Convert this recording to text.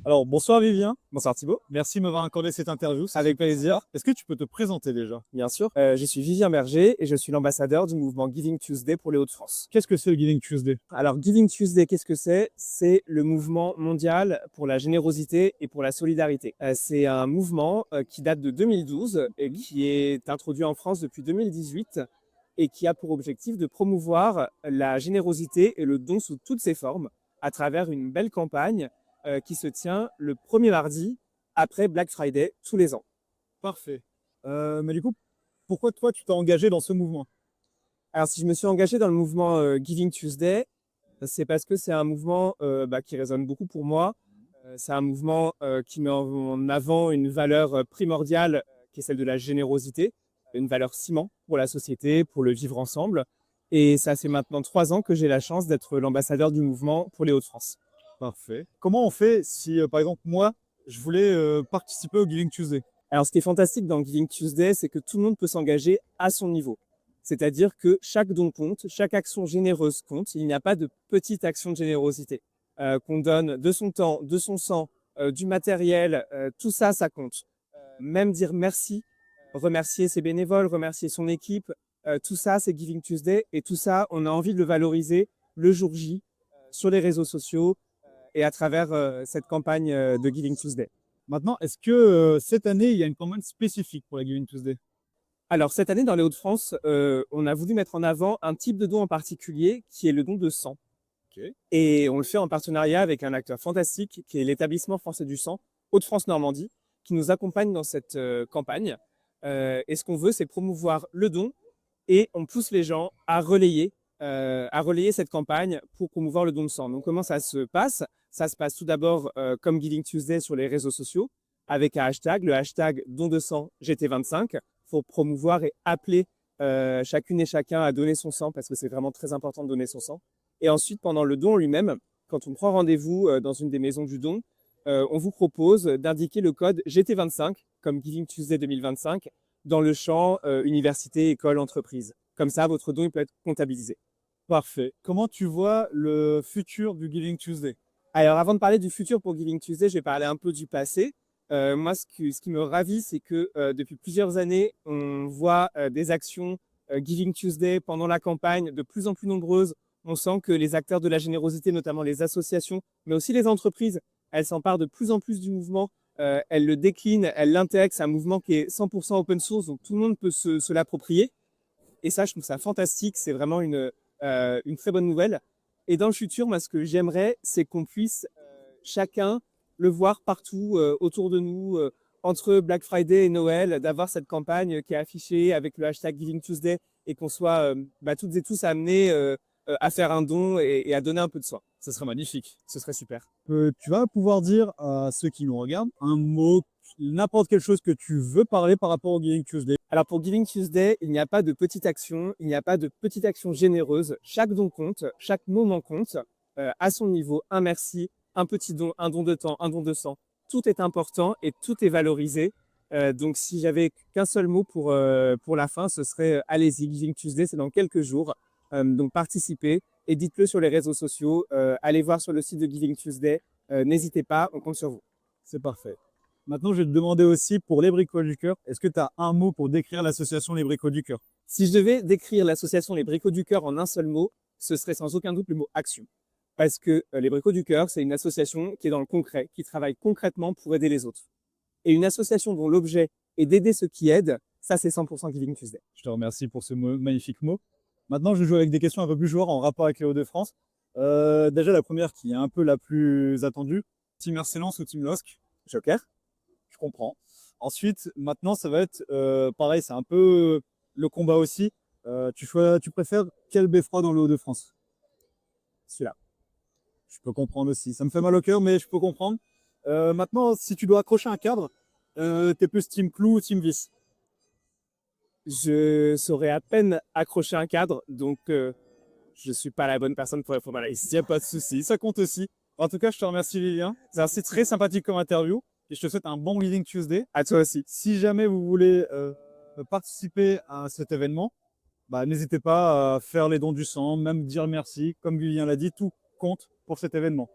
Alors, bonsoir Vivien, Bonsoir Thibaut. merci de m'avoir accordé cette interview. Avec plaisir. Est-ce que tu peux te présenter déjà? Bien sûr. Je suis Vivien Berger et je suis l'ambassadeur du mouvement Giving Tuesday pour les Hauts-de-France. Qu'est-ce que c'est le Giving Tuesday? Alors, Giving Tuesday, qu'est-ce que c'est? C'est le mouvement mondial pour la générosité et pour la solidarité. C'est un mouvement qui date de 2012 et qui est introduit en France depuis 2018 et qui a pour objectif de promouvoir la générosité et le don sous toutes ses formes à travers une belle campagne qui se tient le premier mardi après Black Friday tous les ans. Parfait. Mais du coup, pourquoi toi tu t'es engagé dans ce mouvement? Alors, si je me suis engagé dans le mouvement Giving Tuesday, c'est parce que c'est un mouvement qui résonne beaucoup pour moi. C'est un mouvement qui met en avant une valeur primordiale qui est celle de la générosité, une valeur ciment pour la société, pour le vivre ensemble. Et ça fait maintenant 3 ans que j'ai la chance d'être l'ambassadeur du mouvement pour les Hauts-de-France. Parfait. Comment on fait si, par exemple, moi, je voulais participer au Giving Tuesday? Alors, ce qui est fantastique dans Giving Tuesday, c'est que tout le monde peut s'engager à son niveau. C'est-à-dire que chaque don compte, chaque action généreuse compte. Il n'y a pas de petite action de générosité. Qu'on donne de son temps, de son sang, du matériel, tout ça, ça compte. Même dire merci, remercier ses bénévoles, remercier son équipe, tout ça, c'est Giving Tuesday. Et tout ça, on a envie de le valoriser le jour J, sur les réseaux sociaux et à travers cette campagne de Giving Tuesday. Maintenant, est-ce que cette année, il y a une campagne spécifique pour la Giving Tuesday? Alors, cette année, dans les Hauts-de-France, on a voulu mettre en avant un type de don en particulier qui est le don de sang. Ok. Et on le fait en partenariat avec un acteur fantastique qui est l'établissement français du sang, Hauts-de-France Normandie, qui nous accompagne dans cette campagne. Et ce qu'on veut, c'est promouvoir le don et on pousse les gens à relayer cette campagne pour promouvoir le don de sang. Donc, comment ça se passe? Ça se passe tout d'abord comme Giving Tuesday sur les réseaux sociaux avec un hashtag, le hashtag don de sang GT25, pour promouvoir et appeler chacune et chacun à donner son sang parce que c'est vraiment très important de donner son sang. Et ensuite, pendant le don lui-même, quand on prend rendez-vous dans une des maisons du don, on vous propose d'indiquer le code GT25, comme Giving Tuesday 2025, dans le champ université, école, entreprise. Comme ça, votre don il peut être comptabilisé. Parfait. Comment tu vois le futur du Giving Tuesday? Alors, avant de parler du futur pour Giving Tuesday, je vais parler un peu du passé. Moi, ce qui me ravit, c'est que depuis plusieurs années, on voit des actions Giving Tuesday pendant la campagne de plus en plus nombreuses. On sent que les acteurs de la générosité, notamment les associations, mais aussi les entreprises, elles s'emparent de plus en plus du mouvement. Elles le déclinent, elles l'intègrent. C'est un mouvement qui est 100% open source, donc tout le monde peut se l'approprier. Et ça, je trouve ça fantastique. C'est vraiment une très bonne nouvelle. Et dans le futur, moi, ce que j'aimerais, c'est qu'on puisse chacun le voir partout autour de nous, entre Black Friday et Noël, d'avoir cette campagne qui est affichée avec le hashtag Giving Tuesday et qu'on soit toutes et tous amenés à faire un don et à donner un peu de soi. Ça serait magnifique. Ce serait super. Tu vas pouvoir dire à ceux qui nous regardent un mot, n'importe quelle chose que tu veux parler par rapport au Giving Tuesday. Alors pour Giving Tuesday, il n'y a pas de petite action, il n'y a pas de petite action généreuse. Chaque don compte, chaque moment compte, à son niveau, un merci, un petit don, un don de temps, un don de sang. Tout est important et tout est valorisé. Donc si j'avais qu'un seul mot pour la fin, ce serait allez-y, Giving Tuesday, c'est dans quelques jours. Donc participez et dites-le sur les réseaux sociaux. Allez voir sur le site de Giving Tuesday. N'hésitez pas, on compte sur vous. C'est parfait. Maintenant, je vais te demander aussi pour les Bricots du Cœur, est-ce que tu as un mot pour décrire l'association Les Bricots du Cœur? Si je devais décrire l'association Les Bricots du Cœur en un seul mot, ce serait sans aucun doute le mot action. Parce que les Bricots du Cœur, c'est une association qui est dans le concret, qui travaille concrètement pour aider les autres. Et une association dont l'objet est d'aider ceux qui aident, ça c'est 100% Giving Tuesday. Je te remercie pour ce magnifique mot. Maintenant, je joue avec des questions un peu plus joueurs en rapport avec les Hauts-de-France. Déjà, la première qui est un peu la plus attendue, Team Arcelance ou Team LOSC? Joker? Je comprends. Ensuite, maintenant, ça va être pareil, c'est un peu le combat aussi. Tu préfères quel beffroi dans le Hauts-de-France? Celui-là. Je peux comprendre aussi. Ça me fait mal au cœur, mais je peux comprendre. Maintenant, si tu dois accrocher un cadre, t'es plus Team Clou ou Team Vis? Je saurais à peine accrocher un cadre, donc je suis pas la bonne personne pour répondre à la liste. Il n'y a pas de souci, ça compte aussi. En tout cas, je te remercie Lilian. C'est très sympathique comme interview et je te souhaite un bon Giving Tuesday. À toi aussi. Si jamais vous voulez participer à cet événement, bah, n'hésitez pas à faire les dons du sang, même dire merci. Comme Vivien l'a dit, tout compte pour cet événement.